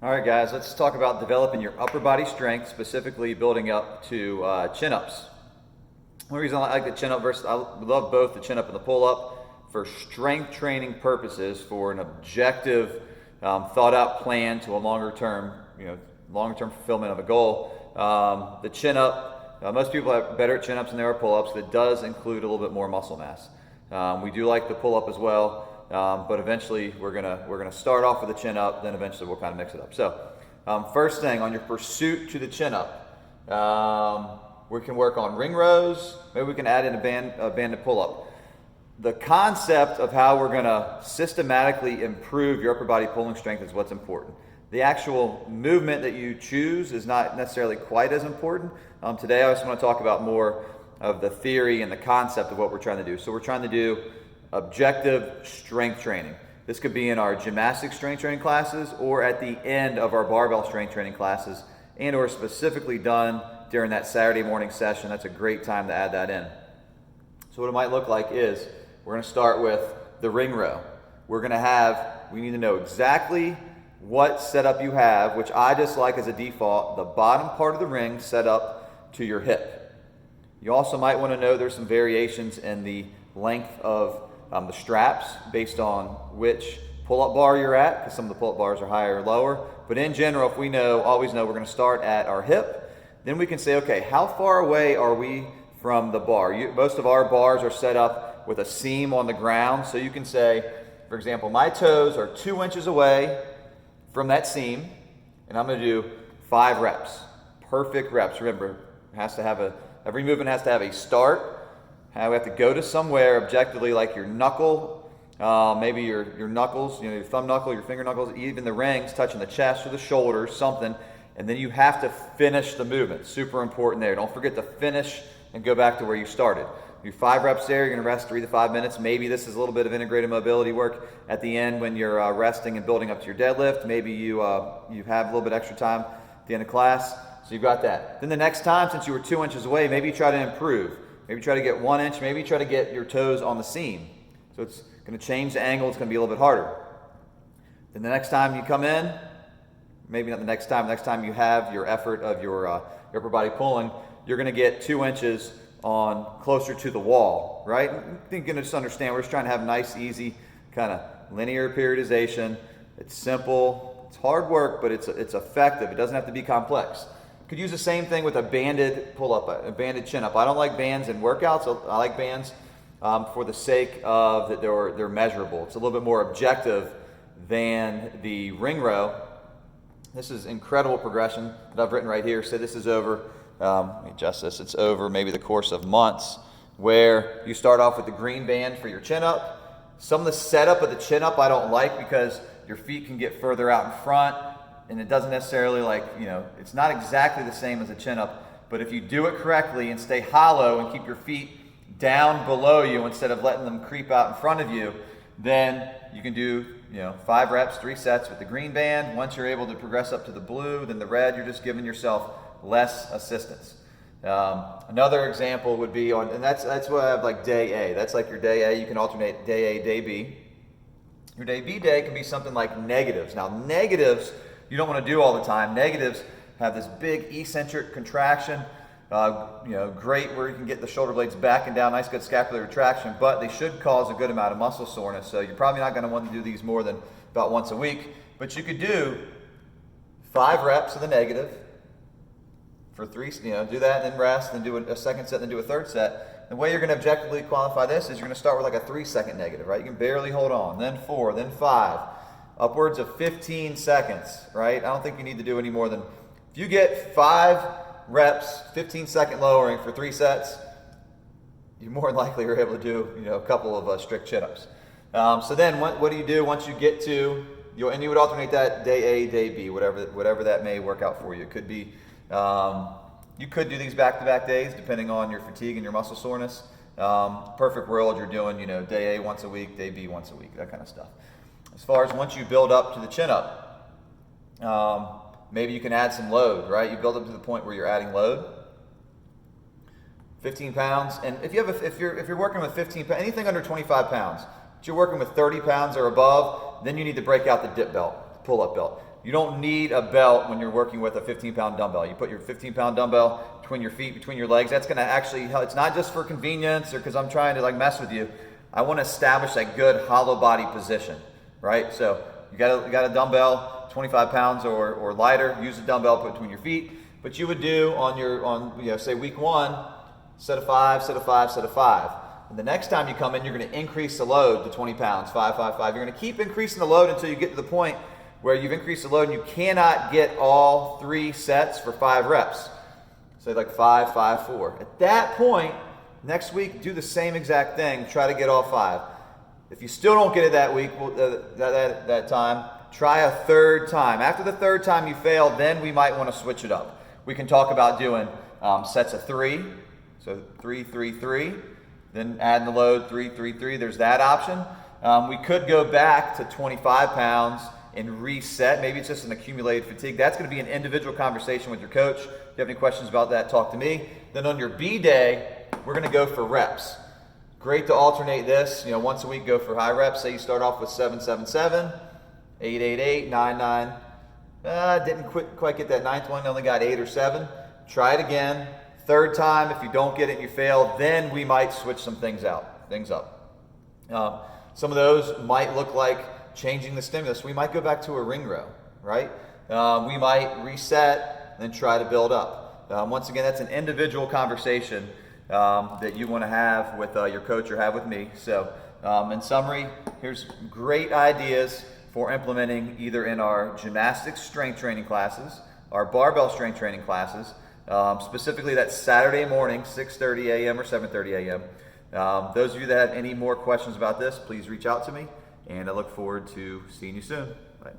All right, guys, let's talk about developing your upper body strength, specifically building up to chin-ups. One reason I like the chin-up versus I love both the chin-up and the pull-up for strength training purposes, for an objective, thought-out plan to a longer-term fulfillment of a goal. The chin-up, most people are better at chin-ups than they are pull-ups. That does include a little bit more muscle mass. We do like the pull-up as well. But eventually we're gonna start off with the chin up, then eventually we'll kind of mix it up. So first thing on your pursuit to the chin up, we can work on ring rows. Maybe we can add in a banded pull up. The concept of how we're gonna systematically improve your upper body pulling strength is what's important. The actual movement that you choose is not necessarily quite as important. Today I just want to talk about more of the theory and the concept of what we're trying to do. So we're trying to do objective strength training. This could be in our gymnastics strength training classes or at the end of our barbell strength training classes, and or specifically done during that Saturday morning session. That's a great time to add that in. So what it might look like is we're going to start with the ring row. We need to know exactly what setup you have, which I just like as a default, the bottom part of the ring set up to your hip. You also might want to know there's some variations in the length of the straps based on which pull-up bar you're at, because some of the pull-up bars are higher or lower. But in general, if we always know we're going to start at our hip, then we can say, okay, how far away are we from the bar? Most of our bars are set up with a seam on the ground, so you can say, for example, my toes are 2 inches away from that seam, and I'm going to do 5 reps. Perfect reps. Remember, every movement has to have a start. We have to go to somewhere objectively, like your knuckle, maybe your knuckles, your thumb knuckle, your finger knuckles, even the rings touching the chest or the shoulders, something. And then you have to finish the movement. Super important there. Don't forget to finish and go back to where you started. You do 5 reps there. You're going to rest 3 to 5 minutes. Maybe this is a little bit of integrated mobility work at the end when you're resting and building up to your deadlift. Maybe you have a little bit extra time at the end of class. So you've got that. Then the next time, since you were 2 inches away, maybe you try to improve. Maybe try to get 1 inch, maybe try to get your toes on the seam. So it's going to change the angle, it's going to be a little bit harder. Then the next time you come in, maybe not the next time you have your effort of your upper body pulling, you're going to get 2 inches on closer to the wall, right? You're going to just understand, we're just trying to have nice, easy, kind of linear periodization. It's simple, it's hard work, but it's effective. It doesn't have to be complex. Could use the same thing with a banded pull-up, a banded chin-up. I don't like bands in workouts. I like bands for the sake of that they're measurable. It's a little bit more objective than the ring row. This is incredible progression that I've written right here. So this is over, let me adjust this. It's over maybe the course of months, where you start off with the green band for your chin-up. Some of the setup of the chin-up I don't like because your feet can get further out in front. And it doesn't necessarily it's not exactly the same as a chin-up, but if you do it correctly and stay hollow and keep your feet down below you instead of letting them creep out in front of you, then you can do 5 reps, 3 sets with the green band. Once you're able to progress up to the blue, then the red, you're just giving yourself less assistance. Another example would be and that's what I have like day A. That's like your day A. You can alternate day A, day B. Your day B day can be something like negatives. Now negatives, you don't want to do all the time. Negatives have this big eccentric contraction, great where you can get the shoulder blades back and down, nice good scapular retraction, but they should cause a good amount of muscle soreness. So you're probably not going to want to do these more than about once a week, but you could do 5 reps of the negative for 3, do that and then rest, then do a second set, then do a third set. The way you're going to objectively qualify this is you're going to start with like a 3-second negative, right? You can barely hold on, then 4, then 5. Upwards of 15 seconds, right? I don't think you need to do any more than, if you get 5 reps, 15-second lowering for 3 sets, you more than likely are able to do, a couple of strict chin-ups. So then what do you do once you get to, and you would alternate that day A, day B, whatever that may work out for you. It could be, you could do these back-to-back days depending on your fatigue and your muscle soreness. Perfect world, you're doing, day A once a week, day B once a week, that kind of stuff. As far as once you build up to the chin-up, maybe you can add some load, right? You build up to the point where you're adding load. 15 pounds, and if you're working with 15 pounds, anything under 25 pounds, if you're working with 30 pounds or above, then you need to break out the dip belt, pull-up belt. You don't need a belt when you're working with a 15-pound dumbbell. You put your 15-pound dumbbell between your feet, between your legs. That's going to actually help. It's not just for convenience or because I'm trying to like mess with you. I want to establish that good hollow body position, right? So you got a dumbbell, 25 pounds or lighter. Use a dumbbell put between your feet. But you would do on say week 1, set of 5, set of 5, set of 5. And the next time you come in, you're going to increase the load to 20 pounds, 5, 5, 5. You're going to keep increasing the load until you get to the point where you've increased the load and you cannot get all 3 sets for 5 reps. Say like 5, 5, 4. At that point, next week, do the same exact thing. Try to get all 5. If you still don't get it that week, that time, try a third time. After the third time you fail, then we might want to switch it up. We can talk about doing sets of 3. So 3, 3, 3. Then add the load, 3, 3, 3. There's that option. We could go back to 25 pounds and reset. Maybe it's just an accumulated fatigue. That's going to be an individual conversation with your coach. If you have any questions about that, talk to me. Then on your B day, we're going to go for reps. Great to alternate this. Once a week, go for high reps. Say you start off with 7, 7, 7, 8, 8, 8, 9, 9. Didn't quite get that 9th one. Only got 8 or 7. Try it again. Third time, if you don't get it and you fail, then we might switch some things up. Some of those might look like changing the stimulus. We might go back to a ring row, right? We might reset and then try to build up. Once again, that's an individual conversation that you want to have with your coach or have with me. So in summary, here's great ideas for implementing either in our gymnastics strength training classes, our barbell strength training classes, specifically that Saturday morning, 6:30 a.m. or 7:30 a.m. Those of you that have any more questions about this, please reach out to me, and I look forward to seeing you soon. Bye.